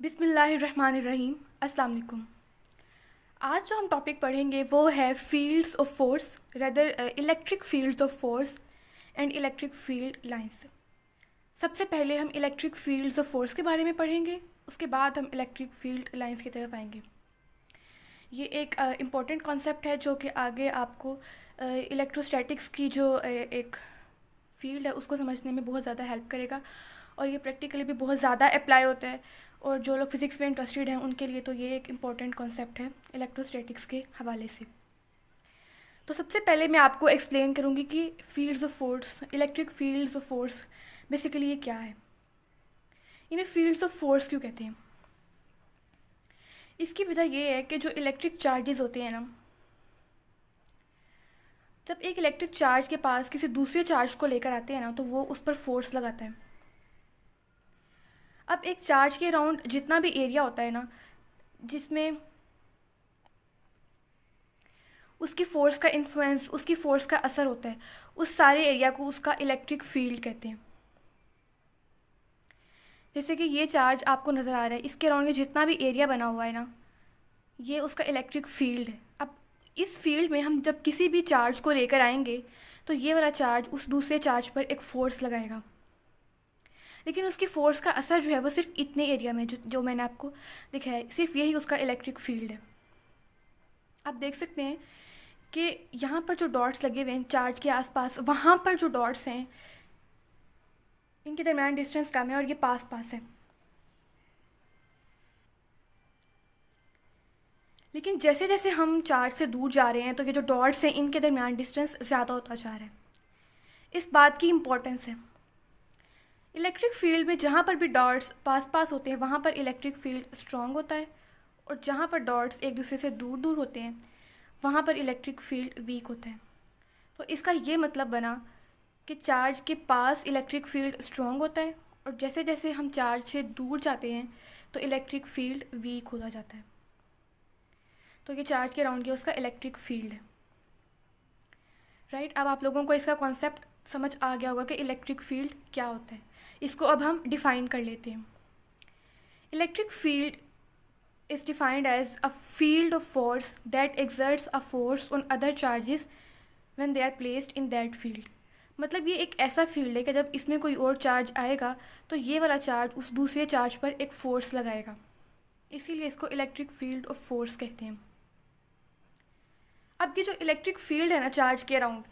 बिस्मिल्लाहिर्रहमानिर्रहीम। अस्सलाम वालेकुम। आज जो हम टॉपिक पढ़ेंगे वो है fields of force, rather electric fields of force and electric field lines. सबसे पहले हम इलेक्ट्रिक फील्ड्स ऑफ फोर्स के बारे में पढ़ेंगे, उसके बाद हम इलेक्ट्रिक फील्ड लाइंस की तरफ आएंगे। ये एक इम्पॉर्टेंट कॉन्सेप्ट है जो कि आगे आपको इलेक्ट्रोस्टैटिक्स की जो एक फील्ड है उसको समझने में बहुत ज़्यादा हेल्प करेगा, और ये प्रैक्टिकली भी बहुत ज़्यादा अप्लाई होता है। और जो लोग फिज़िक्स में इंटरेस्टेड हैं उनके लिए तो ये एक इम्पॉर्टेंट कॉन्सेप्ट है इलेक्ट्रोस्टैटिक्स के हवाले से। तो सबसे पहले मैं आपको एक्सप्लेन करूँगी कि fields of force, electric fields of force basically ये क्या है, इन्हें फील्ड्स ऑफ फोर्स क्यों कहते हैं। इसकी वजह ये है कि जो इलेक्ट्रिक चार्जेस होते हैं ना, जब एक इलेक्ट्रिक चार्ज के पास किसी दूसरे चार्ज को लेकर आते हैं ना, तो वो उस पर फोर्स लगाता है। अब एक चार्ज के अराउंड जितना भी एरिया होता है ना, जिसमें उसकी फ़ोर्स का इन्फ्लुएंस, उसकी फ़ोर्स का असर होता है, उस सारे एरिया को उसका इलेक्ट्रिक फील्ड कहते हैं। जैसे कि ये चार्ज आपको नज़र आ रहा है, इसके अराउंड जितना भी एरिया बना हुआ है ना, ये उसका इलेक्ट्रिक फील्ड है। अब इस फील्ड में हम जब किसी भी चार्ज को लेकर आएंगे तो ये वाला चार्ज उस दूसरे चार्ज पर एक फ़ोर्स लगाएगा, लेकिन उसकी फ़ोर्स का असर जो है वो सिर्फ इतने एरिया में जो मैंने आपको दिखाया है, सिर्फ यही उसका इलेक्ट्रिक फील्ड है। आप देख सकते हैं कि यहाँ पर जो डॉट्स लगे हुए हैं चार्ज के आसपास, वहाँ पर जो डॉट्स हैं इनके दरमियान डिस्टेंस कम है और ये पास पास है। लेकिन जैसे जैसे हम चार्ज से दूर जा रहे हैं तो ये जो डॉट्स हैं इनके दरमियान डिस्टेंस ज़्यादा होता जा रहा है। इस बात की इम्पोर्टेंस है। इलेक्ट्रिक फील्ड में जहाँ पर भी डॉट्स पास पास होते हैं वहाँ पर इलेक्ट्रिक फील्ड स्ट्रॉन्ग होता है, और जहाँ पर डॉट्स एक दूसरे से दूर दूर होते हैं वहाँ पर इलेक्ट्रिक फील्ड वीक होता है। तो इसका ये मतलब बना कि चार्ज के पास इलेक्ट्रिक फील्ड स्ट्रॉन्ग होता है, और जैसे जैसे हम चार्ज से दूर जाते हैं तो इलेक्ट्रिक फील्ड वीक होता जाता है। तो ये चार्ज के अराउंड ये उसका इलेक्ट्रिक फील्ड है। राइट, अब आप लोगों को इसका कॉन्सेप्ट समझ आ गया होगा कि इलेक्ट्रिक फील्ड क्या होता है। इसको अब हम डिफ़ाइन कर लेते हैं। Electric field is defined as a field of force that exerts a force on other charges when they are placed in that field। मतलब ये एक ऐसा फील्ड है कि जब इसमें कोई और चार्ज आएगा तो ये वाला चार्ज उस दूसरे चार्ज पर एक फ़ोर्स लगाएगा, इसीलिए इसको इलेक्ट्रिक फील्ड ऑफ फोर्स कहते हैं। अब ये जो इलेक्ट्रिक फील्ड है ना चार्ज के अराउंड,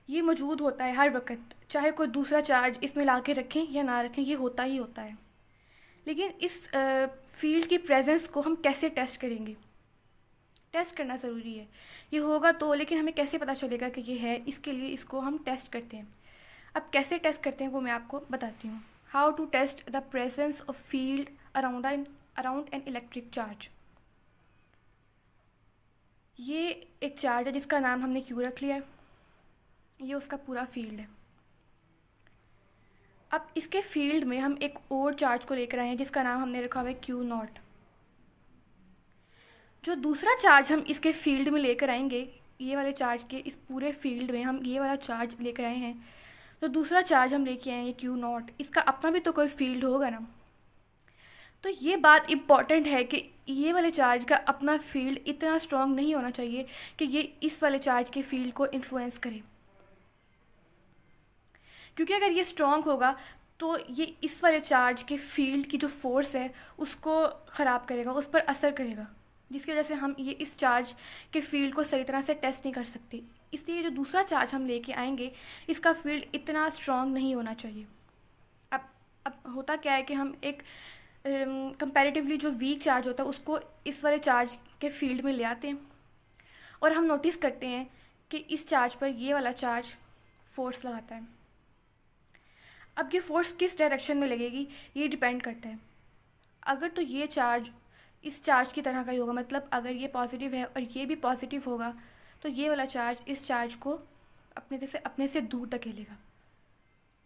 ये मौजूद होता है हर वक्त, चाहे कोई दूसरा चार्ज इसमें ला के रखें या ना रखें, ये होता ही होता है। लेकिन इस फील्ड की प्रेजेंस को हम कैसे टेस्ट करेंगे? टेस्ट करना ज़रूरी है। ये होगा तो, लेकिन हमें कैसे पता चलेगा कि ये है? इसके लिए इसको हम टेस्ट करते हैं। अब कैसे टेस्ट करते हैं वो मैं आपको बताती हूँ। How to test the presence of field around an electric charge. ये एक चार्ज है जिसका नाम हमने क्यू रख लिया है, ये उसका पूरा फील्ड है। अब इसके फील्ड में हम एक और चार्ज को लेकर आए हैं जिसका नाम हमने रखा हुआ है क्यू नॉट। जो दूसरा चार्ज हम इसके फील्ड में लेकर आएंगे, ये वाले चार्ज के इस पूरे फील्ड में हम ये वाला चार्ज लेकर आए हैं, जो दूसरा चार्ज हम लेके आए हैं क्यू नॉट, इसका अपना भी तो कोई फील्ड होगा ना। तो ये बात इम्पॉर्टेंट है कि ये वाले चार्ज का अपना फील्ड इतना स्ट्रॉन्ग नहीं होना चाहिए कि ये इस वाले चार्ज के फील्ड को इन्फ्लुएंस करे, क्योंकि अगर ये स्ट्रॉन्ग होगा तो ये इस वाले चार्ज के फील्ड की जो फोर्स है उसको ख़राब करेगा, उस पर असर करेगा, जिसकी वजह से हम ये इस चार्ज के फील्ड को सही तरह से टेस्ट नहीं कर सकते। इसलिए जो दूसरा चार्ज हम लेके आएंगे इसका फील्ड इतना स्ट्रॉन्ग नहीं होना चाहिए। अब होता क्या है कि हम एक कंपैरेटिवली जो वीक चार्ज होता है उसको इस वाले चार्ज के फील्ड में ले आते हैं, और हम नोटिस करते हैं कि इस चार्ज पर ये वाला चार्ज फोर्स लगाता है। अब ये फोर्स किस डायरेक्शन में लगेगी ये डिपेंड करता है। अगर तो ये चार्ज इस चार्ज की तरह का ही होगा, मतलब अगर ये पॉजिटिव है और ये भी पॉजिटिव होगा तो ये वाला चार्ज इस चार्ज को अपने से दूर धकेलेगा।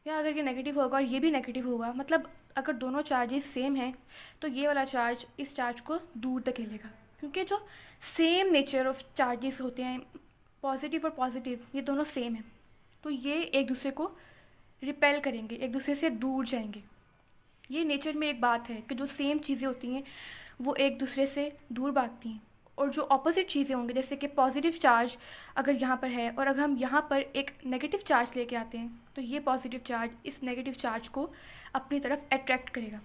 या अगर ये नेगेटिव होगा और ये भी नेगेटिव होगा, मतलब अगर दोनों चार्जेस सेम हैं तो ये वाला चार्ज इस चार्ज को दूर धकेलेगा, क्योंकि जो सेम नेचर ऑफ चार्जेस होते हैं, पॉजिटिव और पॉजिटिव, ये दोनों सेम हैं, तो ये एक दूसरे को रिपेल करेंगे, एक दूसरे से दूर जाएंगे। ये नेचर में एक बात है कि जो सेम चीज़ें होती हैं वो एक दूसरे से दूर भागती हैं, और जो ऑपोजिट चीज़ें होंगी, जैसे कि पॉजिटिव चार्ज अगर यहाँ पर है और अगर हम यहाँ पर एक नेगेटिव चार्ज लेके आते हैं, तो ये पॉजिटिव चार्ज इस नेगेटिव चार्ज को अपनी तरफ अट्रैक्ट करेगा।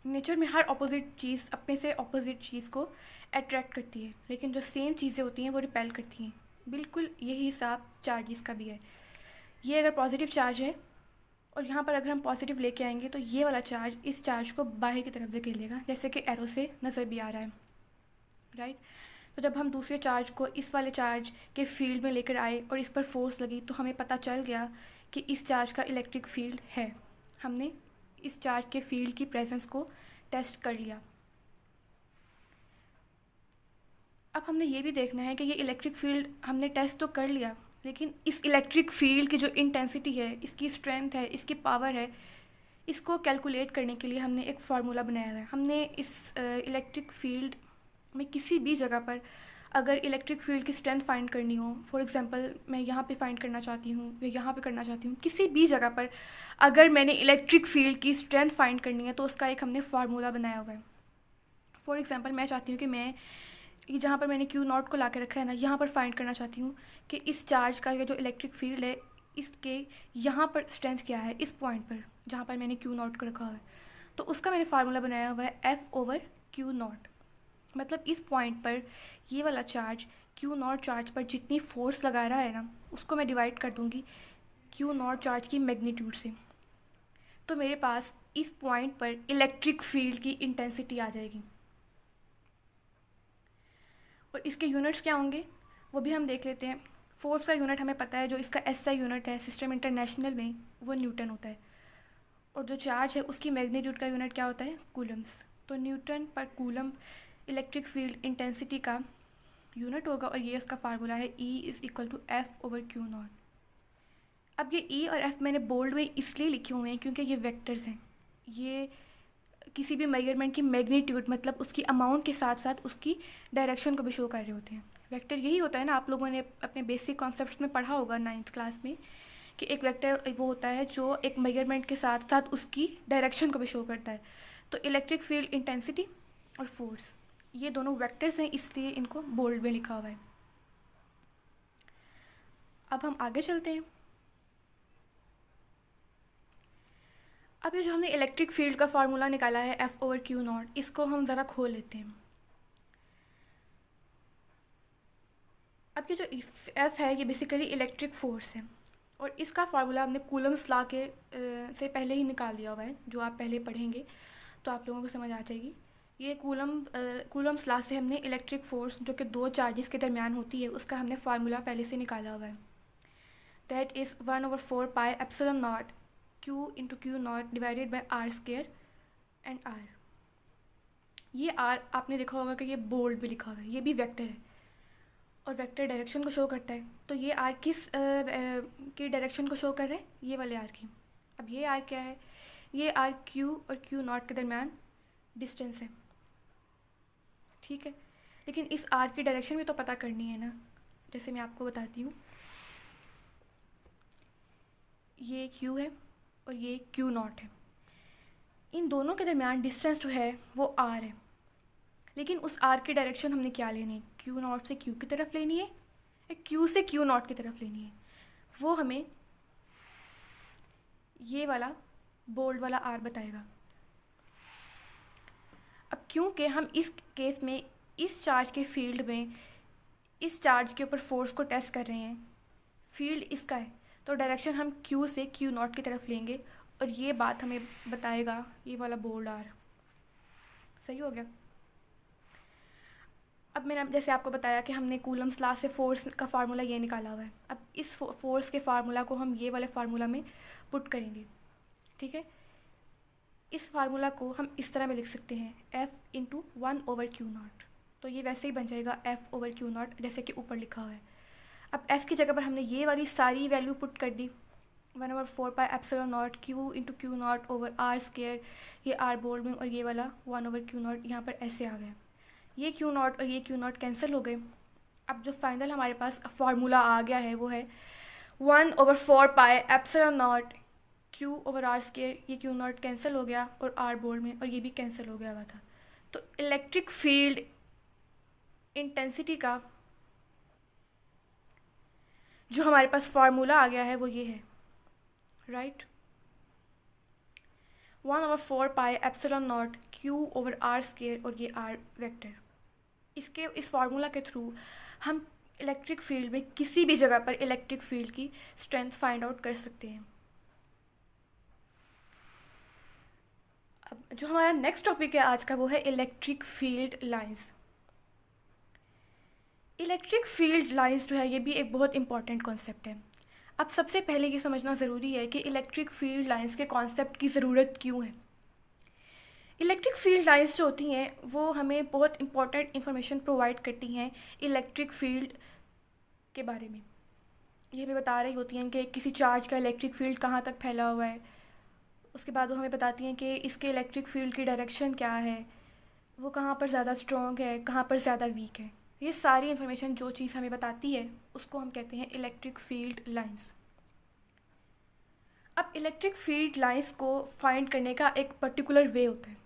नेचर में हर ऑपोजिट चीज़ अपने से ऑपोजिट चीज़ को अट्रैक्ट करती है, लेकिन जो सेम चीज़ें होती हैं वो रिपेल करती हैं। बिल्कुल यही हिसाब चार्जेस का भी है। ये अगर पॉजिटिव चार्ज है और यहाँ पर अगर हम पॉजिटिव लेके आएंगे, तो ये वाला चार्ज इस चार्ज को बाहर की तरफ धकेलेगा, जैसे कि एरो से नज़र भी आ रहा है, राइट। तो जब हम दूसरे चार्ज को इस वाले चार्ज के फील्ड में लेकर आए और इस पर फोर्स लगी, तो हमें पता चल गया कि इस चार्ज का इलेक्ट्रिक फील्ड है। हमने इस चार्ज के फील्ड की प्रेजेंस को टेस्ट कर लिया। अब हमने ये भी देखना है कि ये इलेक्ट्रिक फील्ड हमने टेस्ट तो कर लिया, लेकिन इस इलेक्ट्रिक फील्ड की जो इंटेंसिटी है, इसकी स्ट्रेंथ है, इसकी पावर है, इसको कैलकुलेट करने के लिए हमने एक फार्मूला बनाया हुआ है। हमने इस इलेक्ट्रिक फील्ड में किसी भी जगह पर अगर इलेक्ट्रिक फील्ड की स्ट्रेंथ फाइंड करनी हो, फॉर एग्जांपल मैं यहाँ पे फाइंड करना चाहती हूँ या यहाँ पे करना चाहती हूँ, किसी भी जगह पर अगर मैंने इलेक्ट्रिक फील्ड की स्ट्रेंथ फाइंड करनी है, तो उसका एक हमने फार्मूला बनाया हुआ है। फॉर एग्जांपल मैं चाहती हूँ कि मैं ये जहाँ पर मैंने क्यू नॉट को ला के रखा है ना, यहाँ पर फाइंड करना चाहती हूँ कि इस चार्ज का ये जो इलेक्ट्रिक फील्ड है, इसके यहाँ पर स्ट्रेंथ क्या है, इस पॉइंट पर जहाँ पर मैंने क्यू नॉट को रखा हुआ है। तो उसका मैंने फार्मूला बनाया हुआ है F/Q0। मतलब इस पॉइंट पर ये वाला चार्ज Q0 चार्ज पर जितनी फोर्स लगा रहा है ना, उसको मैं डिवाइड कर दूँगी Q0 चार्ज की मैग्नीट्यूड से। तो मेरे पास इस पॉइंट पर इलेक्ट्रिक फील्ड की इंटेंसिटी आ जाएगी। और इसके यूनिट्स क्या होंगे वो भी हम देख लेते हैं। फोर्स का यूनिट हमें पता है, जो इसका SI यूनिट है सिस्टम इंटरनेशनल में, वो न्यूटन होता है। और जो चार्ज है उसकी मैग्नीट्यूड का यूनिट क्या होता है, कूलम्स। तो न्यूटन पर कूलम इलेक्ट्रिक फील्ड इंटेंसिटी का यूनिट होगा, और ये उसका फार्मूला है E=F/Q0। अब ये E और F मैंने बोल्ड में इसलिए लिखे हुए हैं क्योंकि ये वेक्टर्स हैं। ये किसी भी मेजरमेंट की मैग्नीट्यूड मतलब उसकी अमाउंट के साथ साथ उसकी डायरेक्शन को भी शो कर रहे होते हैं। वेक्टर यही होता है ना, आप लोगों ने अपने बेसिक कॉन्सेप्ट्स में पढ़ा होगा 9th क्लास में, कि एक वेक्टर वो होता है जो एक मेजरमेंट के साथ साथ उसकी डायरेक्शन को भी शो करता है। तो इलेक्ट्रिक फील्ड इंटेंसिटी और फोर्स ये दोनों वेक्टर्स हैं, इसलिए इनको बोल्ड में लिखा हुआ है। अब हम आगे चलते हैं। अब ये जो हमने इलेक्ट्रिक फील्ड का फार्मूला निकाला है F/Q0, इसको हम ज़रा खोल लेते हैं। अब ये जो F है ये बेसिकली इलेक्ट्रिक फोर्स है, और इसका फार्मूला हमने कूलम्स लॉ के से पहले ही निकाल दिया हुआ है। जो आप पहले पढ़ेंगे तो आप लोगों को समझ आ जाएगी। ये कूलम्स लॉ से हमने इलेक्ट्रिक फोर्स जो कि दो चार्जेस के दरमियान होती है, उसका हमने फार्मूला पहले से निकाला हुआ है। That is 1/4 pi epsilon not Q × Q0 divided by R² and R। ये R आपने देखा होगा कि ये बोल्ड भी लिखा हुआ है, ये भी वेक्टर है और वेक्टर डायरेक्शन को शो करता है। तो ये R किस की डायरेक्शन को शो कर रहा है, ये वाले R की। अब ये R क्या है, ये R Q और Q0 के दरमियान डिस्टेंस है, ठीक है। लेकिन इस R की डायरेक्शन भी तो पता करनी है ना, जैसे मैं आपको बताती हूँ। ये Q है और ये Q0 है। इन दोनों के दरमियान डिस्टेंस जो है वो R है, लेकिन उस R की डायरेक्शन हमने क्या लेनी है, Q0 से Q की तरफ लेनी है या Q से Q0 की तरफ लेनी है, वो हमें ये वाला बोल्ड वाला R बताएगा। अब क्योंकि हम इस केस में इस चार्ज के फील्ड में इस चार्ज के ऊपर फोर्स को टेस्ट कर रहे हैं, फील्ड इसका है, तो डायरेक्शन हम Q से Q0 की तरफ लेंगे, और ये बात हमें बताएगा ये वाला बोल्ड R। सही हो गया। अब मैंने जैसे आपको बताया कि हमने कूलम्स लॉ से फोर्स का फार्मूला ये निकाला हुआ है। अब इस फोर्स के फार्मूला को हम ये वाले फार्मूला में पुट करेंगे, ठीक है। इस फार्मूला को हम इस तरह में लिख सकते हैं, F × 1/Q0। तो ये वैसे ही बन जाएगा F/Q0 जैसे कि ऊपर लिखा हुआ है। अब F की जगह पर हमने ये वाली सारी वैल्यू पुट कर दी, 1/4 pi epsilon not Q × Q0 over R², ये R बोल्ड में, और ये वाला 1/Q0 यहाँ पर ऐसे आ गया। ये Q0 और ये Q0 कैंसिल हो गए। अब जो फाइनल हमारे पास फार्मूला आ गया है वो है 1/4 pi epsilon naught Q over R square, ये क्यू नॉट कैंसिल हो गया और आर बोल्ड में, और ये भी कैंसिल हो गया हुआ था। तो इलेक्ट्रिक फील्ड इंटेंसिटी का जो हमारे पास फार्मूला आ गया है वो ये है, right, 1/4πε0 Q over R square, और ये आर वेक्टर। इस फार्मूला के थ्रू हम इलेक्ट्रिक फील्ड में किसी भी जगह पर इलेक्ट्रिक फील्ड की स्ट्रेंथ फाइंड आउट कर सकते हैं। अब जो हमारा नेक्स्ट टॉपिक है आज का वो है electric field lines. Electric field lines जो है ये भी एक बहुत इंपॉर्टेंट कॉन्सेप्ट है। अब सबसे पहले ये समझना ज़रूरी है कि इलेक्ट्रिक फील्ड लाइंस के कॉन्सेप्ट की ज़रूरत क्यों है। इलेक्ट्रिक फील्ड लाइंस जो होती हैं वो हमें बहुत इंपॉर्टेंट इन्फॉर्मेशन प्रोवाइड करती हैं इलेक्ट्रिक फील्ड के बारे में। ये हमें बता रही होती हैं कि किसी चार्ज का इलेक्ट्रिक फील्ड कहाँ तक फैला हुआ है। उसके बाद वो हमें बताती हैं कि इसके इलेक्ट्रिक फील्ड की डायरेक्शन क्या है, वो कहाँ पर ज़्यादा स्ट्रॉन्ग है, कहाँ पर ज़्यादा वीक है। ये सारी इन्फॉर्मेशन जो चीज़ हमें बताती है उसको हम कहते हैं इलेक्ट्रिक फील्ड लाइंस। अब इलेक्ट्रिक फील्ड लाइंस को फाइंड करने का एक पर्टिकुलर वे होता है।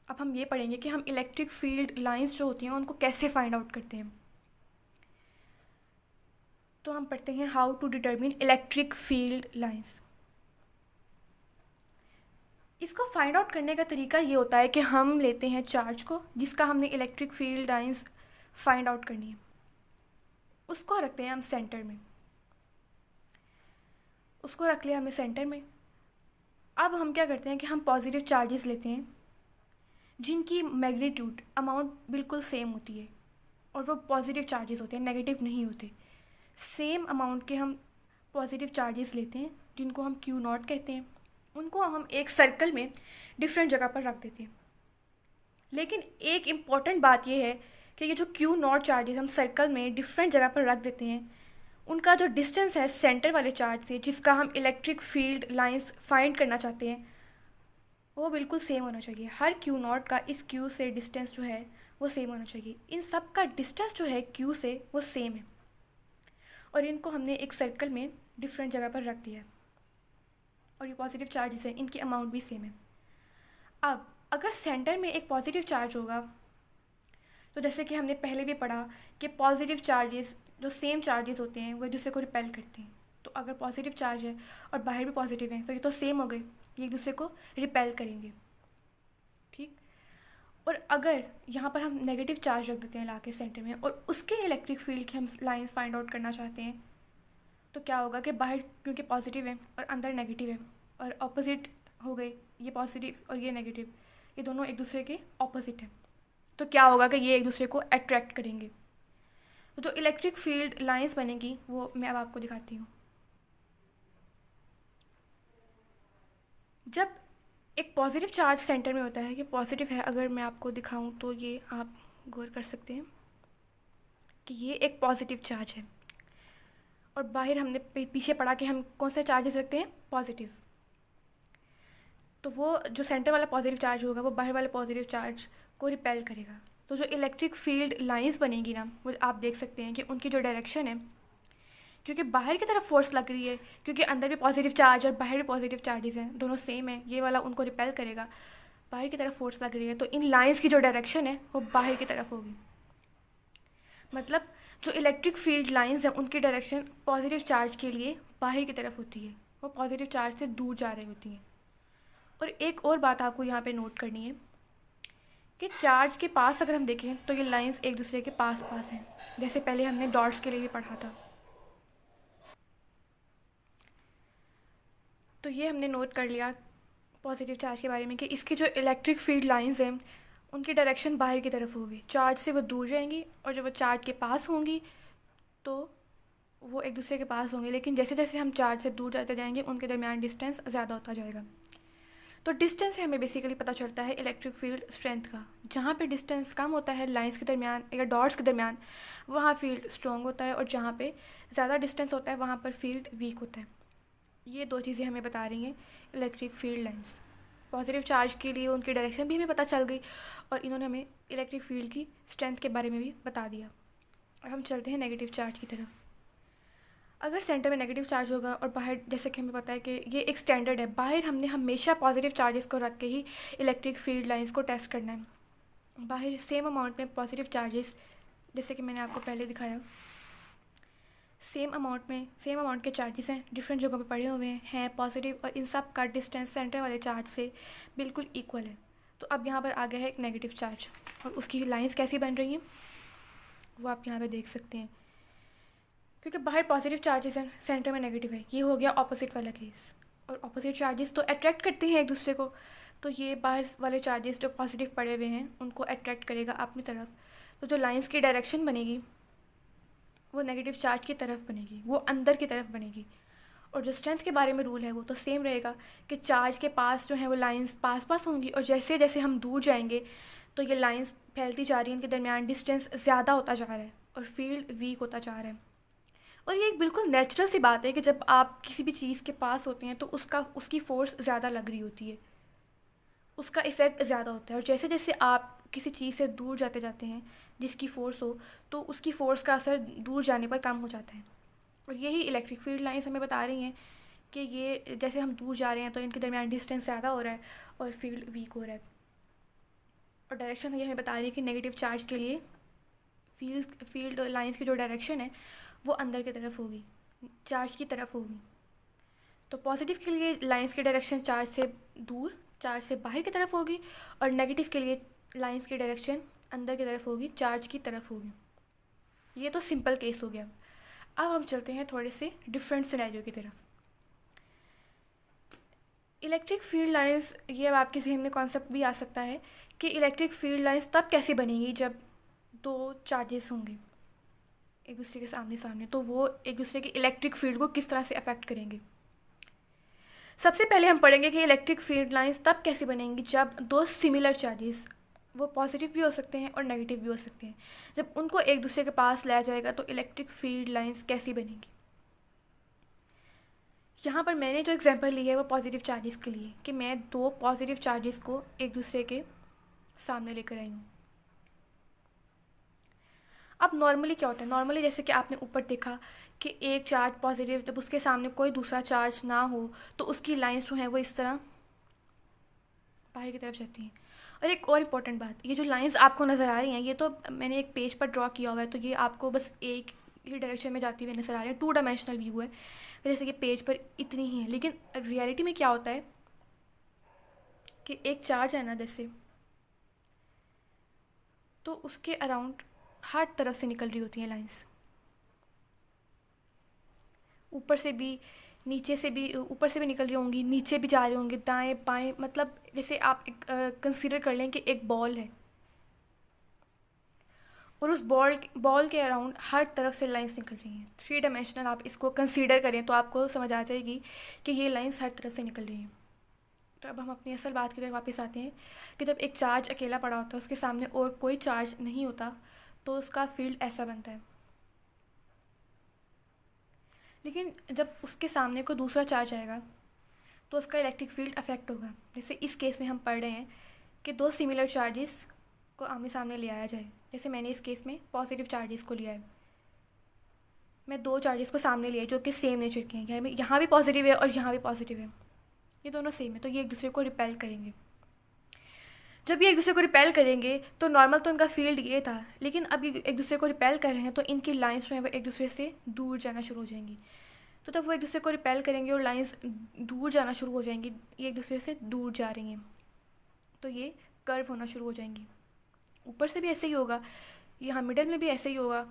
अब हम ये पढ़ेंगे कि हम इलेक्ट्रिक फील्ड लाइंस जो होती हैं उनको कैसे फाइंड आउट करते हैं। तो हम पढ़ते हैं how to determine electric field lines. इसको फाइंड आउट करने का तरीका ये होता है कि हम लेते हैं चार्ज को जिसका हमने electric field lines find out करनी है, उसको रखते हैं हम सेंटर में। उसको रख लिया हमने सेंटर में। अब हम क्या करते हैं कि हम पॉजिटिव चार्जेस लेते हैं जिनकी मैग्नीट्यूड अमाउंट बिल्कुल सेम होती है, और वो पॉजिटिव चार्जेस होते हैं, नेगेटिव नहीं होते। सेम अमाउंट के हम पॉजिटिव चार्जेस लेते हैं जिनको हम क्यू नॉट कहते हैं। उनको हम एक सर्कल में डिफरेंट जगह पर रख देते हैं। लेकिन एक इम्पॉर्टेंट बात यह है कि ये जो क्यू नॉट चार्जेस हम सर्कल में डिफरेंट जगह पर रख देते हैं, उनका जो डिस्टेंस है सेंटर वाले चार्ज से जिसका हम इलेक्ट्रिक फील्ड लाइंस फाइंड करना चाहते हैं, वो बिल्कुल सेम होना चाहिए। हर क्यू नॉट का इस क्यू से डिस्टेंस जो है वो सेम होना चाहिए। इन सब का डिस्टेंस जो है क्यू से वो सेम है, और इनको हमने एक सर्कल में डिफरेंट जगह पर रख दिया है, और ये पॉजिटिव चार्जेस हैं, इनकी अमाउंट भी सेम है। अब अगर सेंटर में एक पॉजिटिव चार्ज होगा तो जैसे कि हमने पहले भी पढ़ा कि पॉजिटिव चार्जेस जो सेम चार्जेस होते हैं वो एक दूसरे को रिपेल करते हैं। तो अगर पॉजिटिव चार्ज है और बाहर भी पॉजिटिव है तो ये तो सेम हो गए, ये एक दूसरे को रिपेल करेंगे, ठीक। और अगर यहाँ पर हम नेगेटिव चार्ज रख देते हैं ला के सेंटर में, और उसके इलेक्ट्रिक फील्ड की हम लाइंस फाइंड आउट करना चाहते हैं, तो क्या होगा कि बाहर क्योंकि पॉजिटिव है और अंदर नेगेटिव है, और ऑपोजिट हो गए, ये पॉजिटिव और ये नेगेटिव, ये दोनों एक दूसरे के ऑपोजिट हैं, तो क्या होगा कि ये एक दूसरे को अट्रैक्ट करेंगे। तो जो इलेक्ट्रिक फील्ड लाइंस बनेगी वो मैं अब आपको दिखाती हूँ। जब एक पॉजिटिव चार्ज सेंटर में होता है, कि पॉजिटिव है, अगर मैं आपको दिखाऊं तो ये आप गौर कर सकते हैं कि ये एक पॉजिटिव चार्ज है, और बाहर हमने पीछे पढ़ा कि हम कौन से चार्जेस रखते हैं, पॉजिटिव। तो वो जो सेंटर वाला पॉजिटिव चार्ज होगा वो बाहर वाले पॉजिटिव चार्ज को रिपेल करेगा। तो जो इलेक्ट्रिक फील्ड लाइंस बनेगी ना, वो आप देख सकते हैं कि उनकी जो डायरेक्शन है, क्योंकि बाहर की तरफ फोर्स लग रही है, क्योंकि अंदर भी पॉजिटिव चार्ज और बाहर भी पॉजिटिव चार्जेस हैं, दोनों सेम है, ये वाला उनको रिपेल करेगा, बाहर की तरफ फोर्स लग रही है, तो इन लाइंस की जो डायरेक्शन है वो बाहर की तरफ होगी। मतलब जो इलेक्ट्रिक फील्ड लाइंस हैं उनकी डायरेक्शन पॉजिटिव चार्ज के लिए बाहर की तरफ होती है, वो पॉजिटिव चार्ज से दूर जा रही होती हैं। और एक और बात आपको यहाँ पे नोट करनी है कि चार्ज के पास अगर हम देखें तो ये लाइंस एक दूसरे के पास पास हैं, जैसे पहले हमने डॉट्स के लिए भी पढ़ा था। तो ये हमने नोट कर लिया पॉजिटिव चार्ज के बारे में कि इसकी जो इलेक्ट्रिक फील्ड लाइंस हैं उनकी डायरेक्शन बाहर की तरफ होगी, चार्ज से वो दूर जाएंगी, और जब वो चार्ज के पास होंगी तो वो एक दूसरे के पास होंगे। लेकिन जैसे जैसे हम चार्ज से दूर जाते जाएंगे उनके दरमियान डिस्टेंस ज़्यादा होता जाएगा। तो डिस्टेंस से हमें बेसिकली पता चलता है इलेक्ट्रिक फील्ड स्ट्रेंथ का। जहाँ पे डिस्टेंस कम होता है लाइंस के दरमियान या डॉट्स के दरमियान, वहाँ फील्ड स्ट्रॉन्ग होता है, और जहाँ पे ज़्यादा डिस्टेंस होता है वहाँ पर फील्ड वीक होता है। ये दो चीज़ें हमें बता रही हैं electric field lines. Positive charge के लिए उनकी डायरेक्शन भी हमें पता चल गई, और इन्होंने हमें इलेक्ट्रिक फील्ड की स्ट्रेंथ के बारे में भी बता दिया। अब हम चलते हैं नेगेटिव चार्ज की तरफ। अगर सेंटर में नेगेटिव चार्ज होगा और बाहर, जैसे कि हमें पता है कि ये एक स्टैंडर्ड है, बाहर हमने हमेशा पॉजिटिव चार्जेस को रख के ही इलेक्ट्रिक फील्ड लाइंस को टेस्ट करना है। बाहर सेम अमाउंट में पॉजिटिव चार्जेस, जैसे कि मैंने आपको पहले दिखाया, सेम अमाउंट के चार्जेस हैं, डिफरेंट जगहों पे पड़े हुए हैं पॉजिटिव, और इन सब का डिस्टेंस सेंटर वाले चार्ज से बिल्कुल इक्वल है। तो अब यहाँ पर आ गया है एक नेगेटिव चार्ज, और उसकी लाइंस कैसी बन रही हैं वो आप यहाँ पे देख सकते हैं। क्योंकि बाहर पॉजिटिव चार्जेस हैं, सेंटर में नेगेटिव है, ये हो गया ऑपोजिट वाला केस। और ऑपोजिट चार्जेस तो अट्रैक्ट करते हैं एक दूसरे को, तो ये बाहर वाले चार्जेस जो पॉजिटिव पड़े हुए हैं उनको अट्रैक्ट करेगा अपनी तरफ। तो जो लाइंस की डायरेक्शन बनेगी वो नेगेटिव चार्ज की तरफ बनेगी, वो अंदर की तरफ बनेगी। और जो स्ट्रेंथ के बारे में रूल है वो तो सेम रहेगा कि चार्ज के पास जो है वो लाइंस पास पास होंगी, और जैसे जैसे हम दूर जाएंगे तो ये लाइंस फैलती जा रही हैं, इनके दरमियान डिस्टेंस ज़्यादा होता जा रहा है और फील्ड वीक होता जा रहा है। और ये एक बिल्कुल नेचुरल सी बात है कि जब आप किसी भी चीज़ के पास होते हैं तो उसकी फ़ोर्स ज़्यादा लग रही होती है, उसका इफ़ेक्ट ज़्यादा होता है। और जैसे जैसे आप किसी चीज़ से दूर जाते जाते हैं जिसकी फ़ोर्स हो, तो उसकी फ़ोर्स का असर दूर जाने पर कम हो जाता है। और यही इलेक्ट्रिक फील्ड लाइंस हमें बता रही हैं कि ये जैसे हम दूर जा रहे हैं तो इनके दरमियान डिस्टेंस ज़्यादा हो रहा है और फील्ड वीक हो रहा है। और डायरेक्शन ये हमें बता रही है कि नेगेटिव चार्ज के लिए फील्ड लाइंस की जो डायरेक्शन है वो अंदर की तरफ होगी, चार्ज की तरफ होगी। तो पॉजिटिव के लिए लाइंस की डायरेक्शन चार्ज से दूर, चार्ज से बाहर की तरफ होगी, और नेगेटिव के लिए लाइंस की डायरेक्शन अंदर की तरफ होगी, चार्ज की तरफ होगी। ये तो सिंपल केस हो गया। अब हम चलते हैं थोड़े से डिफरेंट सिनेरियो की तरफ। इलेक्ट्रिक फील्ड लाइंस, ये अब आपके जहन में कॉन्सेप्ट भी आ सकता है कि इलेक्ट्रिक फील्ड लाइंस तब कैसे बनेंगी जब दो चार्जेस होंगे एक दूसरे के सामने सामने, तो वो एक दूसरे के इलेक्ट्रिक फील्ड को किस तरह से अफेक्ट करेंगे। सबसे पहले हम पढ़ेंगे कि इलेक्ट्रिक फील्ड लाइंस तब कैसे बनेंगी जब दो सिमिलर चार्जेस, वो पॉजिटिव भी हो सकते हैं और नेगेटिव भी हो सकते हैं, जब उनको एक दूसरे के पास लाया जाएगा तो इलेक्ट्रिक फील्ड लाइंस कैसी बनेंगी। यहाँ पर मैंने जो एग्जांपल ली है वो पॉजिटिव चार्जेस के लिए, कि मैं दो पॉजिटिव चार्जेस को एक दूसरे के सामने लेकर आई हूँ। अब नॉर्मली क्या होता है, नॉर्मली जैसे कि आपने ऊपर देखा कि एक चार्ज पॉजिटिव, जब उसके सामने कोई दूसरा चार्ज ना हो तो उसकी लाइंस जो हैं वो इस तरह बाहर की तरफ जाती हैं। और एक और इम्पॉर्टेंट बात, ये जो लाइंस आपको नज़र आ रही हैं ये तो मैंने एक पेज पर ड्रॉ किया हुआ है, तो ये आपको बस एक ही डायरेक्शन में जाती हुई नज़र आ रही है, 2 डायमेंशनल व्यू है, जैसे कि पेज पर इतनी ही है। लेकिन रियलिटी में क्या होता है कि एक चार्ज है ना जैसे, तो उसके अराउंड हर तरफ से निकल रही होती हैं लाइंस, ऊपर से भी नीचे से भी, ऊपर से भी निकल रही होंगी, नीचे भी जा रही होंगी, दाएं बाएं, मतलब जैसे आप कंसीडर कर लें कि एक बॉल है और उस बॉल के अराउंड हर तरफ से लाइंस निकल रही हैं। 3 डायमेंशनल आप इसको कंसीडर करें तो आपको समझ आ जाएगी कि ये लाइंस हर तरफ से निकल रही हैं। तो अब हम अपनी असल बात की तरफ वापस आते हैं कि जब एक चार्ज अकेला पड़ा होता है, उसके सामने और कोई चार्ज नहीं होता, तो उसका फील्ड ऐसा बनता है। लेकिन जब उसके सामने कोई दूसरा चार्ज आएगा तो उसका इलेक्ट्रिक फील्ड अफेक्ट होगा। जैसे इस केस में हम पढ़ रहे हैं कि दो सिमिलर चार्जेस को आमने सामने ले आया जाए। जैसे मैंने इस केस में पॉजिटिव चार्जेस को लिया है, मैं 2 चार्जेस को सामने लिया जो कि सेम नेचर के हैं, यहाँ भी पॉजिटिव है और यहाँ भी पॉजिटिव है, ये दोनों सेम है, तो ये एक दूसरे को रिपेल करेंगे। जब ये एक दूसरे को रिपेल करेंगे तो नॉर्मल तो इनका फील्ड ये था, लेकिन अब ये एक दूसरे को रिपेल कर रहे हैं तो इनकी लाइंस जो है वो एक दूसरे से दूर जाना शुरू हो जाएंगी। तो जब वो एक दूसरे को रिपेल करेंगे और लाइंस दूर जाना शुरू हो जाएंगी, ये एक दूसरे से दूर जा रही हैं, तो ये कर्व होना शुरू हो जाएंगी। ऊपर से भी ऐसे ही होगा, यहाँ मिडल में भी ऐसे ही होगा,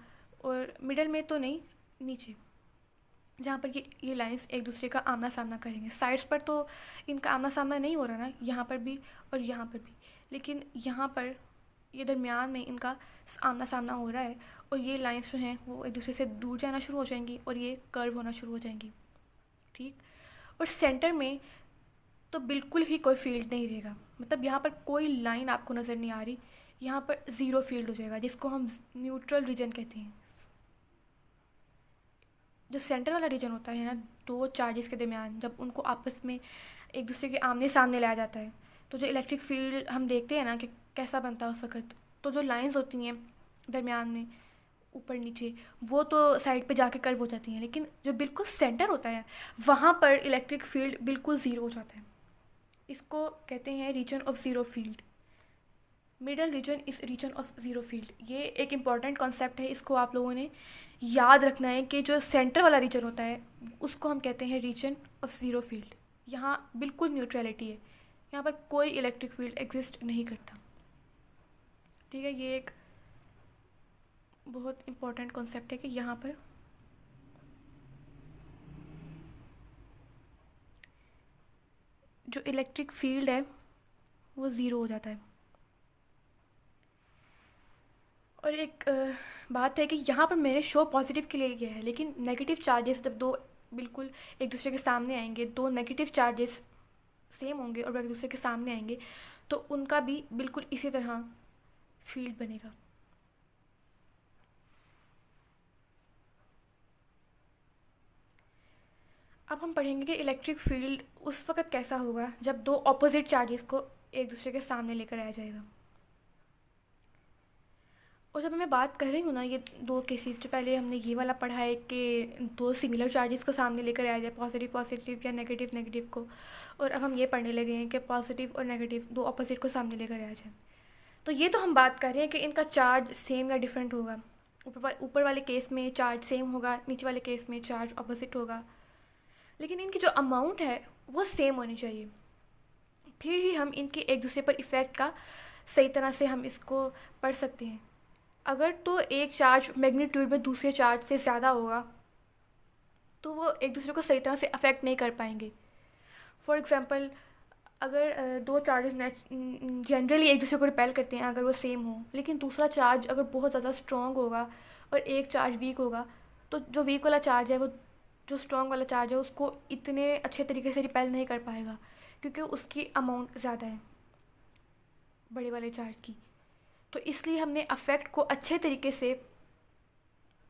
और मिडल में तो नहीं, नीचे जहाँ पर ये लाइंस एक दूसरे का आमना सामना करेंगे। साइड्स पर तो इनका आमना सामना नहीं हो रहा ना, यहाँ पर भी और यहाँ पर भी, लेकिन यहाँ पर ये दरमियान में इनका आमना सामना हो रहा है, और ये लाइंस जो हैं वो एक दूसरे से दूर जाना शुरू हो जाएंगी और ये कर्व होना शुरू हो जाएंगी, ठीक। और सेंटर में तो बिल्कुल ही कोई फील्ड नहीं रहेगा, मतलब यहाँ पर कोई लाइन आपको नज़र नहीं आ रही, यहाँ पर ज़ीरो फील्ड हो जाएगा, जिसको हम न्यूट्रल रीजन कहते हैं। जो सेंटर वाला रीजन होता है ना, 2 चार्जेस के दरमियान जब उनको आपस में एक दूसरे के आमने सामने लाया जाता है, तो जो इलेक्ट्रिक फील्ड हम देखते हैं ना कि कैसा बनता है उस वक्त, तो जो लाइंस होती हैं दरमियान में ऊपर नीचे, वो तो साइड पे जाके कर्व हो जाती हैं, लेकिन जो बिल्कुल सेंटर होता है वहाँ पर इलेक्ट्रिक फील्ड बिल्कुल ज़ीरो हो जाता है। इसको कहते हैं region of zero field. Middle region is region of zero field. ये एक इम्पॉर्टेंट कॉन्सेप्ट है, इसको आप लोगों ने याद रखना है कि जो सेंटर वाला रीजन होता है उसको हम कहते हैं रीजन ऑफ ज़ीरो फील्ड। यहाँ बिल्कुल न्यूट्रलिटी है, यहाँ पर कोई इलेक्ट्रिक फील्ड एग्जिस्ट नहीं करता। ठीक है, ये एक बहुत इम्पॉर्टेंट कॉन्सेप्ट है कि यहाँ पर जो इलेक्ट्रिक फील्ड है वो ज़ीरो हो जाता है। और एक बात है कि यहाँ पर मैंने शो पॉजिटिव के लिए किया है, लेकिन नेगेटिव चार्जेस जब दो बिल्कुल एक दूसरे के सामने आएंगे, दो नेगेटिव चार्जेस सेम होंगे और वो एक दूसरे के सामने आएंगे, तो उनका भी बिल्कुल इसी तरह फील्ड बनेगा। अब हम पढ़ेंगे कि इलेक्ट्रिक फील्ड उस वक़्त कैसा होगा जब दो ऑपोजिट चार्जेस को एक दूसरे के सामने लेकर आया जाएगा। और जब मैं बात कर रही हूँ ना, ये दो केसेस जो पहले हमने ये वाला पढ़ा है कि दो सिमिलर चार्जेस को सामने लेकर आया जाए, पॉजिटिव पॉजिटिव या नेगेटिव नेगेटिव को, और अब हम ये पढ़ने लगे हैं कि पॉजिटिव और नेगेटिव दो अपोजिट को सामने लेकर आया जाए। तो ये तो हम बात कर रहे हैं कि इनका चार्ज सेम या डिफरेंट होगा। ऊपर वाले केस में चार्ज सेम होगा, नीचे वाले केस में चार्ज अपोजिट होगा, लेकिन इनकी जो अमाउंट है वो सेम होनी चाहिए। फिर ही हम इनके एक दूसरे पर इफ़ेक्ट का सही तरह से हम इसको पढ़ सकते हैं। अगर तो एक चार्ज मैग्नीट्यूड में दूसरे चार्ज से ज़्यादा होगा तो वो एक दूसरे को सही तरह से अफेक्ट नहीं कर पाएंगे। फॉर एग्ज़ाम्पल, अगर दो चार्जेस जनरली एक दूसरे को रिपेल करते हैं अगर वो सेम हो, लेकिन दूसरा चार्ज अगर बहुत ज़्यादा स्ट्रॉन्ग होगा और एक चार्ज वीक होगा, तो जो वीक वाला चार्ज है वो जो स्ट्रॉन्ग वाला चार्ज है उसको इतने अच्छे तरीके से रिपेल नहीं कर पाएगा, क्योंकि उसकी अमाउंट ज़्यादा है बड़े वाले चार्ज की। तो इसलिए हमने अफेक्ट को अच्छे तरीके से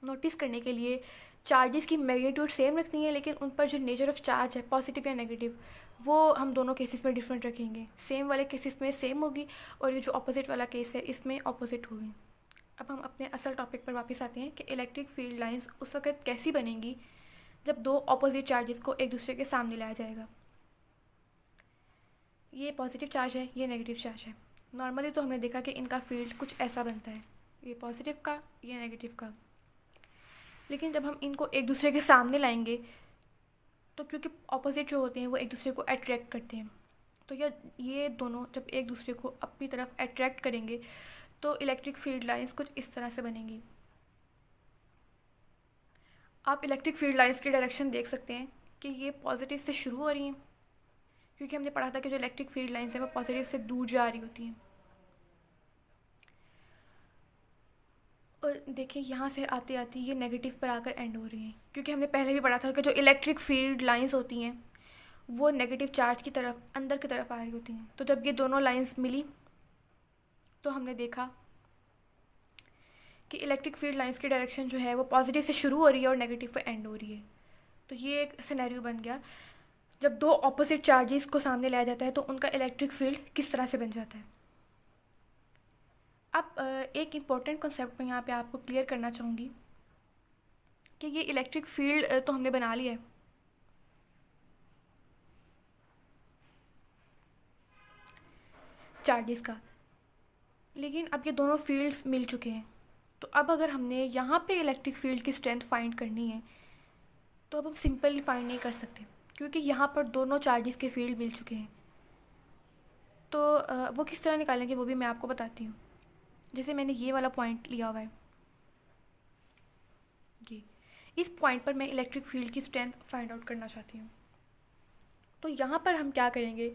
नोटिस करने के लिए चार्जेस की मैग्नीट्यूड सेम रखनी है, लेकिन उन पर जो नेचर ऑफ चार्ज है पॉजिटिव या नेगेटिव वो हम दोनों केसेस में डिफरेंट रखेंगे। सेम वाले केसेस में सेम होगी और ये जो अपोजिट वाला केस है इसमें अपोजिट होगी। अब हम अपने असल टॉपिक पर वापस आते हैं कि इलेक्ट्रिक फील्ड लाइंस उस वक्त कैसी बनेंगी जब दो अपोजिट चार्जेस को एक दूसरे के सामने लाया जाएगा। ये पॉजिटिव चार्ज है, ये नेगेटिव चार्ज है। नॉर्मली तो हमने देखा कि इनका फील्ड कुछ ऐसा बनता है, ये पॉजिटिव का, ये नेगेटिव का। लेकिन जब हम इनको एक दूसरे के सामने लाएंगे तो क्योंकि ऑपोजिट जो होते हैं वो एक दूसरे को अट्रैक्ट करते हैं, तो ये दोनों जब एक दूसरे को अपनी तरफ अट्रैक्ट करेंगे तो इलेक्ट्रिक फील्ड लाइंस कुछ इस तरह से बनेंगी। आप इलेक्ट्रिक फील्ड लाइंस की डायरेक्शन देख सकते हैं कि ये पॉजिटिव से शुरू हो रही हैं, क्योंकि हमने पढ़ा था कि जो इलेक्ट्रिक फील्ड लाइंस हैं वो पॉजिटिव से दूर जा रही होती हैं। और देखिए यहाँ से आते आते ये नेगेटिव पर आकर एंड हो रही हैं, क्योंकि हमने पहले भी पढ़ा था कि जो इलेक्ट्रिक फील्ड लाइंस होती हैं वो नेगेटिव चार्ज की तरफ अंदर की तरफ आ रही होती हैं। तो जब ये दोनों लाइंस मिली तो हमने देखा कि इलेक्ट्रिक फील्ड लाइंस की डायरेक्शन जो है वो पॉजिटिव से शुरू हो रही है और नेगेटिव पर एंड हो रही है। तो ये एक सिनेरियो बन गया, जब दो ऑपोजिट चार्जेस को सामने लाया जाता है तो उनका इलेक्ट्रिक फील्ड किस तरह से बन जाता है। अब एक इम्पॉर्टेंट कॉन्सेप्ट मैं यहाँ पे आपको क्लियर करना चाहूँगी कि ये इलेक्ट्रिक फील्ड तो हमने बना लिया है, चार्जेस का, लेकिन अब ये दोनों फील्ड्स मिल चुके हैं। तो अब अगर हमने यहाँ पे इलेक्ट्रिक फील्ड की स्ट्रेंथ फाइंड करनी है तो अब हम सिंपली फाइंड नहीं कर सकते, क्योंकि यहाँ पर दोनों चार्जेस के फील्ड मिल चुके हैं। तो वो किस तरह निकालेंगे वो भी मैं आपको बताती हूँ। जैसे मैंने ये वाला पॉइंट लिया हुआ है, ये इस पॉइंट पर मैं इलेक्ट्रिक फील्ड की स्ट्रेंथ फाइंड आउट करना चाहती हूँ। तो यहाँ पर हम क्या करेंगे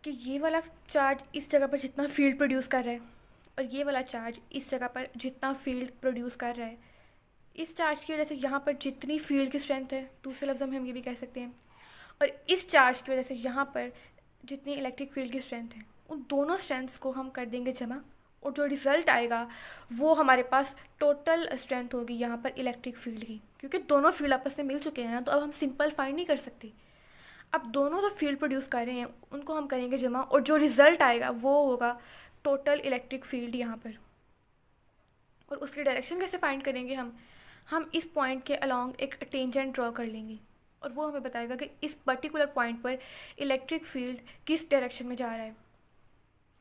कि ये वाला चार्ज इस जगह पर जितना फील्ड प्रोड्यूस कर रहा है और ये वाला चार्ज इस जगह पर जितना फील्ड प्रोड्यूस कर रहा है, इस चार्ज की वजह से यहाँ पर जितनी फील्ड की स्ट्रेंथ है, दूसरे लफ्ज़ में हम ये भी कह सकते हैं, और इस चार्ज की वजह से यहाँ पर जितनी इलेक्ट्रिक फील्ड की स्ट्रेंथ है, उन दोनों स्ट्रेंथ्स को हम कर देंगे जमा, और जो रिज़ल्ट आएगा वो हमारे पास टोटल स्ट्रेंथ होगी यहाँ पर इलेक्ट्रिक फील्ड की। क्योंकि दोनों फील्ड आपस में मिल चुके हैं ना, तो अब हम सिंपल फाइंड नहीं कर सकते। अब दोनों जो फील्ड प्रोड्यूस कर रहे हैं उनको हम करेंगे जमा, और जो रिज़ल्ट आएगा वो होगा टोटल इलेक्ट्रिक फील्ड यहाँ पर। और उसकी डायरेक्शन कैसे फाइंड करेंगे हम इस पॉइंट के अलोंग एक टेंजेंट ड्रॉ कर लेंगे और वो हमें बताएगा कि इस पर्टिकुलर पॉइंट पर इलेक्ट्रिक फील्ड किस डायरेक्शन में जा रहा है।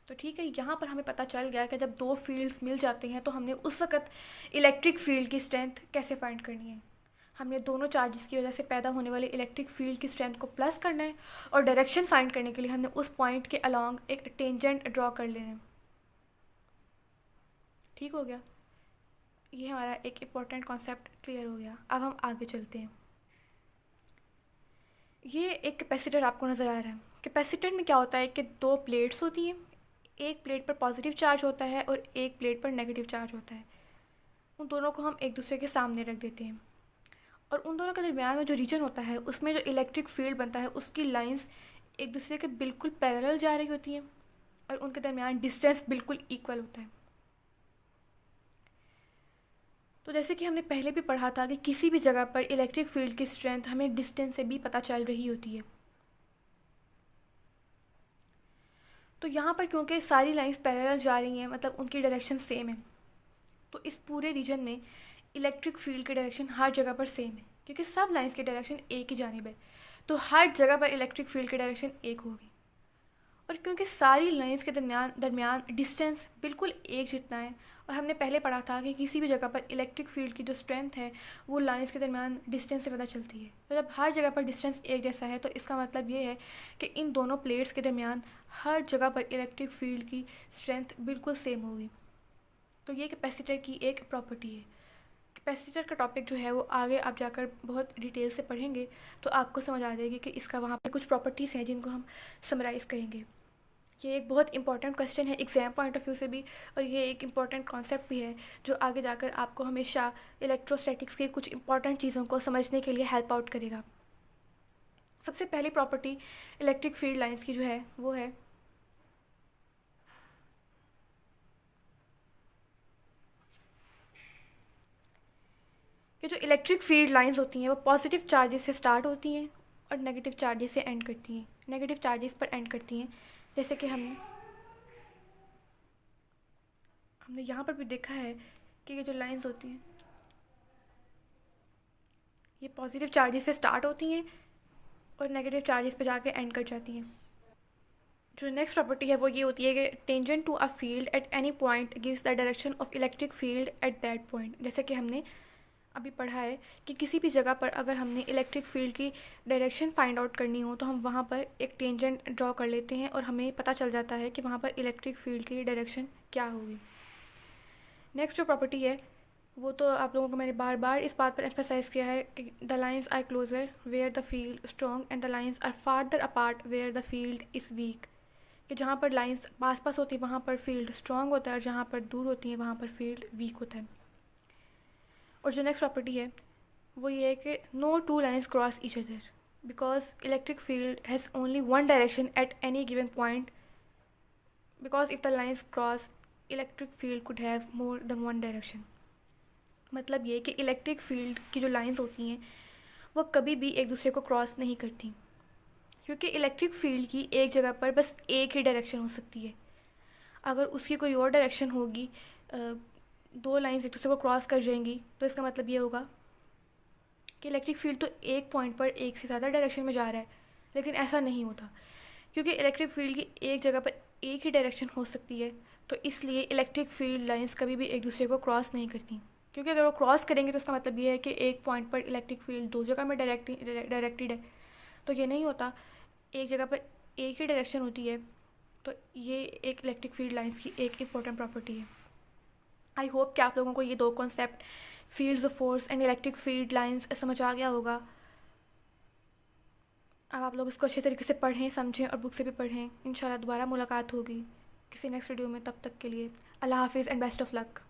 तो ठीक है, यहाँ पर हमें पता चल गया कि जब दो फील्ड्स मिल जाते हैं तो हमने उस वक़्त इलेक्ट्रिक फील्ड की स्ट्रेंथ कैसे फाइंड करनी है। हमने दोनों चार्जेस की वजह से पैदा होने वाले इलेक्ट्रिक फील्ड की स्ट्रेंथ को प्लस करना है और डायरेक्शन फाइंड करने के लिए हमने उस पॉइंट के अलोंग एक टेंजेंट ड्रॉ कर लेना है। ठीक हो गया, ये हमारा एक इम्पॉर्टेंट कॉन्सेप्ट क्लियर हो गया। अब हम आगे चलते हैं। ये एक कैपेसिटर आपको नज़र आ रहा है। कैपेसिटर में क्या होता है कि दो प्लेट्स होती हैं, एक प्लेट पर पॉजिटिव चार्ज होता है और एक प्लेट पर नेगेटिव चार्ज होता है। उन दोनों को हम एक दूसरे के सामने रख देते हैं और उन दोनों के दरमियान में जो रीजन होता है उसमें जो इलेक्ट्रिक फील्ड बनता है उसकी लाइंस एक दूसरे के बिल्कुल पैरेलल जा रही होती हैं और उनके दरमियान डिस्टेंस बिल्कुल इक्वल होता है। तो जैसे कि हमने पहले भी पढ़ा था कि किसी भी जगह पर इलेक्ट्रिक फील्ड की स्ट्रेंथ हमें डिस्टेंस से भी पता चल रही होती है। तो यहाँ पर क्योंकि सारी लाइंस पैरेलल जा रही हैं, मतलब उनकी डायरेक्शन सेम है, तो इस पूरे रीजन में इलेक्ट्रिक फील्ड की डायरेक्शन हर जगह पर सेम है क्योंकि सब लाइंस की डायरेक्शन एक ही जानिब है। तो हर जगह पर इलेक्ट्रिक फील्ड की डायरेक्शन एक होगी और क्योंकि सारी लाइंस के दरमियान डिस्टेंस बिल्कुल एक जितना है और हमने पहले पढ़ा था कि किसी भी जगह पर इलेक्ट्रिक फील्ड की जो स्ट्रेंथ है वो लाइंस के दरमियान डिस्टेंस से पता चलती है। तो जब हर जगह पर डिस्टेंस एक जैसा है तो इसका मतलब ये है कि इन दोनों प्लेट्स के दरमियान हर जगह पर इलेक्ट्रिक फील्ड की स्ट्रेंथ बिल्कुल सेम होगी। तो ये कैपेसिटर की एक प्रॉपर्टी है। कैपेसिटर का टॉपिक जो है वो आगे आप जाकर बहुत डिटेल से पढ़ेंगे तो आपको समझ आ जाएगी कि इसका वहाँ पे कुछ प्रॉपर्टीज़ हैं जिनको हम समराइज़ करेंगे। ये एक बहुत इंपॉर्टेंट क्वेश्चन है एग्ज़ाम पॉइंट ऑफ व्यू से भी और ये एक इम्पॉर्टेंट कॉन्सेप्ट भी है जो आगे जाकर आपको हमेशा इलेक्ट्रोस्टैटिक्स की कुछ इंपॉर्टेंट चीज़ों को समझने के लिए हेल्प आउट करेगा। सबसे पहली प्रॉपर्टी इलेक्ट्रिक फील्ड लाइंस की जो है वो है कि जो इलेक्ट्रिक फील्ड लाइंस होती हैं वो पॉजिटिव चार्जेस से स्टार्ट होती हैं और नेगेटिव चार्जेस से एंड करती हैं, नेगेटिव चार्जेस पर एंड करती हैं। जैसे कि हमने यहाँ पर भी देखा है कि ये जो लाइंस होती हैं ये पॉजिटिव चार्जेस से स्टार्ट होती हैं और नेगेटिव चार्जेस पे जाके एंड कर जाती हैं। जो नेक्स्ट प्रॉपर्टी है वो ये होती है कि tangent to a field at any point gives the direction of electric field at that point. जैसे कि हमने अभी पढ़ा है कि किसी भी जगह पर अगर हमने इलेक्ट्रिक फील्ड की डायरेक्शन फाइंड आउट करनी हो तो हम वहाँ पर एक टेंजेंट ड्रॉ कर लेते हैं और हमें पता चल जाता है कि वहाँ पर इलेक्ट्रिक फील्ड की डायरेक्शन क्या होगी। नेक्स्ट जो प्रॉपर्टी है वो तो आप लोगों को मैंने बार बार इस बात पर एम्फेसाइज़ किया है कि the lines are closer where the field strong and the lines are farther apart where the field is weak. कि जहाँ पर लाइंस पास पास होती है वहाँ पर फील्ड स्ट्रॉन्ग होता है और जहाँ पर दूर होती है वहाँ पर फील्ड वीक होता है। और जो नेक्स्ट प्रॉपर्टी है वो ये है कि no two lines cross each other because electric field has only one direction at any given point because if the lines cross electric field could have more than one direction. मतलब ये कि electric field की जो lines होती हैं वो कभी भी एक दूसरे को क्रॉस नहीं करती क्योंकि इलेक्ट्रिक फील्ड की एक जगह पर बस एक ही डायरेक्शन हो सकती है। अगर उसकी कोई और डायरेक्शन होगी, दो लाइंस एक दूसरे को क्रॉस कर जाएंगी, तो इसका मतलब ये होगा कि इलेक्ट्रिक फील्ड तो एक पॉइंट पर एक से ज़्यादा डायरेक्शन में जा रहा है, लेकिन ऐसा नहीं होता क्योंकि इलेक्ट्रिक फील्ड की एक जगह पर एक ही डायरेक्शन हो सकती है। तो इसलिए इलेक्ट्रिक फील्ड लाइंस कभी भी एक दूसरे को क्रॉस नहीं करती क्योंकि अगर वो क्रॉस करेंगे तो इसका मतलब ये है कि एक पॉइंट पर इलेक्ट्रिक फील्ड दो जगह में डायरेक्टेड है, तो ये नहीं होता। एक जगह पर एक ही डायरेक्शन होती है, तो ये एक इलेक्ट्रिक फील्ड लाइंस की एक इम्पोर्टेंट प्रॉपर्टी है। आई होप कि आप लोगों को ये दो concept fields of force and electric field lines समझ आ गया होगा। अब आप लोग इसको अच्छे तरीके से पढ़ें, समझें और बुक से भी पढ़ें। इंशाल्लाह दोबारा मुलाकात होगी किसी नेक्स्ट वीडियो में। तब तक के लिए अल्लाह हाफिज़ एंड बेस्ट ऑफ लक।